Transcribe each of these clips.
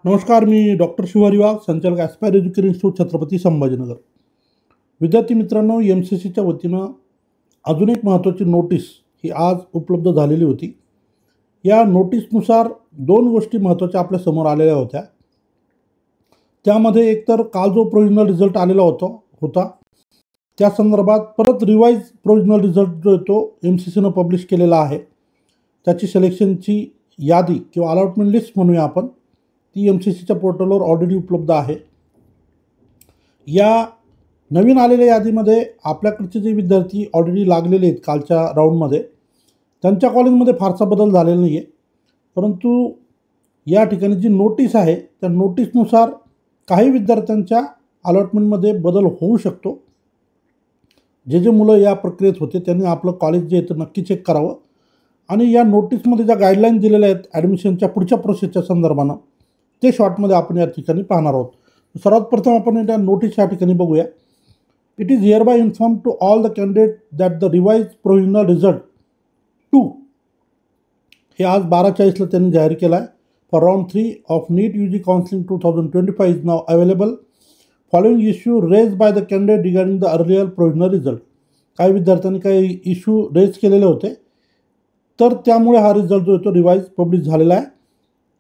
नमस्कार, मी डॉक्टर शिवारी वाघ, संचालक aspire education institute, Chhatrapati Sambhajinagar. विद्यार्थी मित्रांनो, MCCच्या वतीनं अजून एक महत्त्वाची नोटीस ही आज उपलब्ध झालेली होती. या नोटीसनुसार दोन गोष्टी महत्त्वाच्या आपल्या समोर आलेल्या होत्या. त्यामध्ये एकतर काल जो प्रोव्हिजनल रिझल्ट आलेला होता त्या संदर्भात परत रिवाईज प्रोव्हिजनल रिझल्ट जो आहे तो MCCनं पब्लिश केलेला आहे. त्याची सिलेक्शनची यादी किंवा अलॉटमेंट लिस्ट म्हणूया आपण, ती MCCच्या पोर्टलवर ऑलरेडी उपलब्ध आहे. या नवीन आलेल्या यादीमध्ये आपल्याकडचे जे विद्यार्थी ऑलरेडी लागलेले आहेत कालच्या राऊंडमध्ये, त्यांच्या कॉलेजमध्ये फारसा बदल झालेला नाही आहे. परंतु या ठिकाणी जी नोटीस आहे त्या नोटीसनुसार काही विद्यार्थ्यांच्या अलॉटमेंटमध्ये बदल होऊ शकतो. जे मुलं या प्रक्रियेत होते त्यांनी आपलं कॉलेज जे आहे ते नक्की चेक करावं. आणि या नोटीसमध्ये ज्या गाईडलाईन दिलेल्या आहेत ॲडमिशनच्या पुढच्या प्रोसेसच्या संदर्भानं, ते शॉर्टमध्ये आपण या ठिकाणी पाहणार आहोत. सर्वात प्रथम आपण त्या नोटीस या ठिकाणी बघूया. It is hereby inform to all the candidate that the revise provisional result 2 हे आज 12:40ला त्यांनी जाहीर केला आहे. For round 3 of NEET UG counselling 2025 is now available. Following issue raise by the candidate regarding the earlier provisional result. काही विद्यार्थ्यांनी काही इश्यू रेज केलेले होते, तर त्यामुळे हा रिझल्ट जो आहे तो रिवाइज पब्लिश झालेला आहे.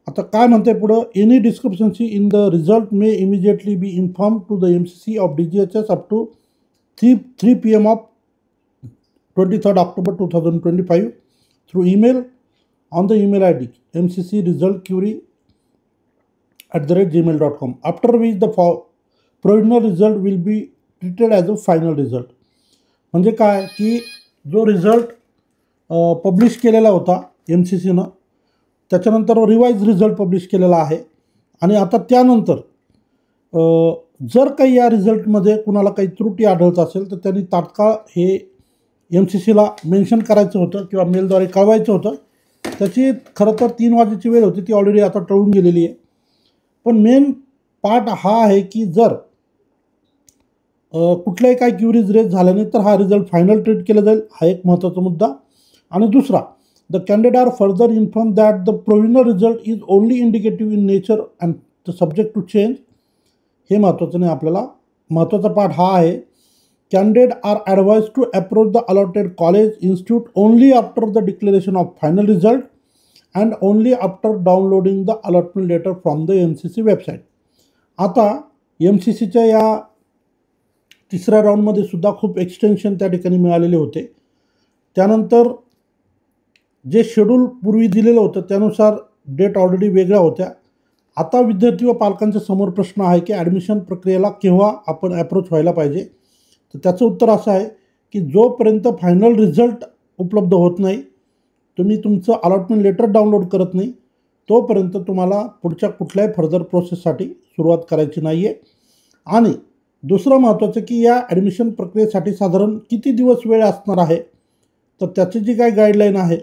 आता काय म्हणते पुढं, any discrepancy in the result may immediately be inform to the MCC of DGHS up to 3 PM of 23 October 2025 through email on the email ID mccresultquery@gmail.com. After which the provisional result will be treated as a final result. म्हणजे काय की जो result publish केलेला होता MCCनं, त्याच्यानंतर revise result publish केलेला आहे. आणि आता त्यानंतर जर काही या रिझल्टमध्ये कुणाला काही त्रुटी आढळत असेल तर त्यांनी तात्काळ हे MCCला मेन्शन करायचं होतं किंवा मेलद्वारे कळवायचं होतं. त्याची खरं तर 3 वाजेची वेळ होती, ती ऑलरेडी आता टळून गेलेली आहे. पण मेन पार्ट हा आहे की जर कुठल्याही काही क्युरीज रेज झाल्या नाही तर हा रिझल्ट फायनल ट्रीट केला जाईल, हा एक महत्त्वाचा मुद्दा. आणि दुसरा, the candidate are further informed that the provisional result is only indicative in nature and the subject to change. हे महत्त्वाचं नाही आपल्याला. महत्त्वाचा पार्ट हा आहे, candidate are advised to approach the allotted college institute only after the declaration of final result and only after downloading the allotment letter from the MCC website. आता MCCच्या या तिसऱ्या राऊंडमध्ये सुद्धा खूप एक्सटेन्शन त्या ठिकाणी मिळालेले होते. त्यानंतर जे शेड्यूल पूर्वी दिलेलं होतं त्यानुसार डेट ऑलरेडी वेगळ्या होत्या. आता विद्यार्थी व पालकांच्या समोर प्रश्न आहे की ॲडमिशन प्रक्रियेला केव्हा आपण ॲप्रोच व्हायला पाहिजे. तर त्याचं उत्तर असं आहे की जोपर्यंत फायनल रिझल्ट उपलब्ध होत नाही, तुम्ही तुमचं अलॉटमेंट लेटर डाउनलोड करत नाही, तोपर्यंत तुम्हाला पुढच्या कुठल्याही फर्दर प्रोसेससाठी सुरुवात करायची नाही आहे. आणि दुसरं महत्त्वाचं की या ॲडमिशन प्रक्रियेसाठी साधारण किती दिवस वेळ असणार आहे, तर त्याची जी काही गाईडलाईन आहे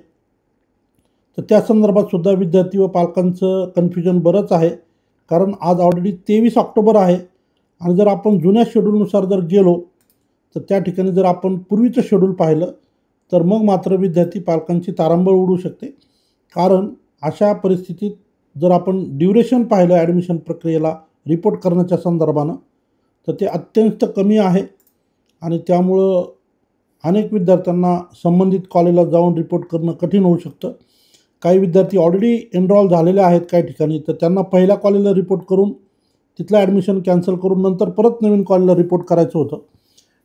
तर त्या संदर्भात सुद्धा विद्यार्थी व पालकांचं कन्फ्युजन बरंच आहे. कारण आज ऑलरेडी 23 ऑक्टोबर आहे आणि जर आपण जुन्या शेड्यूलनुसार जर गेलो तर त्या ठिकाणी जर आपण पूर्वीचं शेड्यूल पाहिलं तर मग मात्र विद्यार्थी पालकांची तारांबळ उडू शकते. कारण अशा परिस्थितीत जर आपण ड्युरेशन पाहिलं ॲडमिशन प्रक्रियेला रिपोर्ट करण्याच्या संदर्भानं तर ते अत्यंत कमी आहे. आणि त्यामुळं अनेक विद्यार्थ्यांना संबंधित कॉलेजला जाऊन रिपोर्ट करणं कठीण होऊ शकतं. काही विद्यार्थी ऑलरेडी एनरॉल झालेले आहेत काही ठिकाणी, तर त्यांना पहिल्या कॉलेजला रिपोर्ट करून तिथलं ॲडमिशन कॅन्सल करून नंतर परत नवीन कॉलेजला रिपोर्ट करायचं होतं.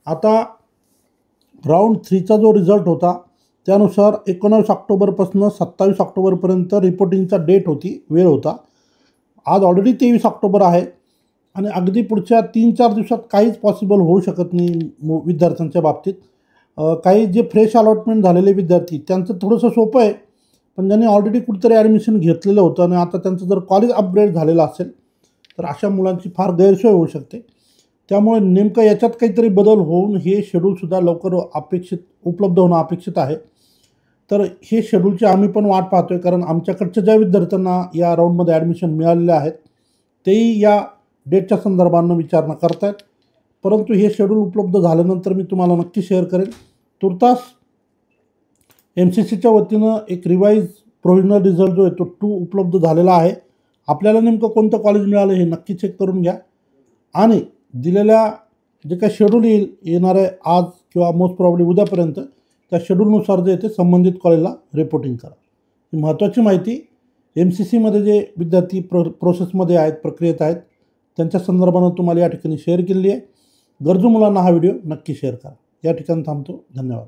आता राऊंड 3चा जो रिझल्ट होता त्यानुसार 19 ऑक्टोबरपासून 27 ऑक्टोबरपर्यंत रिपोर्टिंगचा डेट होती, वेळ होता. आज ऑलरेडी 23 ऑक्टोबर आहे आणि अगदी पुढच्या 3-4 दिवसात काहीच पॉसिबल होऊ शकत नाही विद्यार्थ्यांच्या बाबतीत. काही जे फ्रेश अलॉटमेंट झालेले विद्यार्थी त्यांचं थोडंसं सोपं आहे, पण ज्यांनी ऑलरेडी कुठेतरी ॲडमिशन घेतलेलं होतं आणि आता त्यांचं जर कॉलेज अपग्रेड झालेलं असेल तर अशा मुलांची फार गैरसोय होऊ शकते. त्यामुळे नेमकं याच्यात काहीतरी बदल होऊन हे शेड्यूलसुद्धा लवकर उपलब्ध होणं अपेक्षित आहे. तर हे शेड्यूलची आम्ही पण वाट पाहतो आहे, कारण आमच्याकडच्या ज्या विद्यार्थ्यांना या राऊंडमध्ये ॲडमिशन मिळालेले आहेत तेही या डेटच्या संदर्भानं विचारणा करत आहेत. परंतु हे शेड्यूल उपलब्ध झाल्यानंतर मी तुम्हाला नक्की शेअर करेन. तुर्तास MCCच्या वतीनं एक रिवाइज प्रोव्हिजनल रिझल्ट जो आहे तो 2 उपलब्ध झालेला आहे आपल्याला नेमकं कोणतं कॉलेज मिळालं हे नक्की चेक करून घ्या आणि दिलेल्या जे काही शेड्यूल येणार आहे आज किंवा मोस्ट प्रॉब्ली उद्यापर्यंत त्या शेड्यूलनुसार जे ते संबंधित कॉलेजला रिपोर्टिंग करा. ही महत्त्वाची माहिती MCCमध्ये जे विद्यार्थी प्रोसेसमध्ये आहेत, प्रक्रियेत आहेत, त्यांच्या संदर्भानं तुम्हाला या ठिकाणी शेअर केलेली आहे. गरजू मुलांना हा व्हिडिओ नक्की शेअर करा. या ठिकाणी थांबतो. धन्यवाद.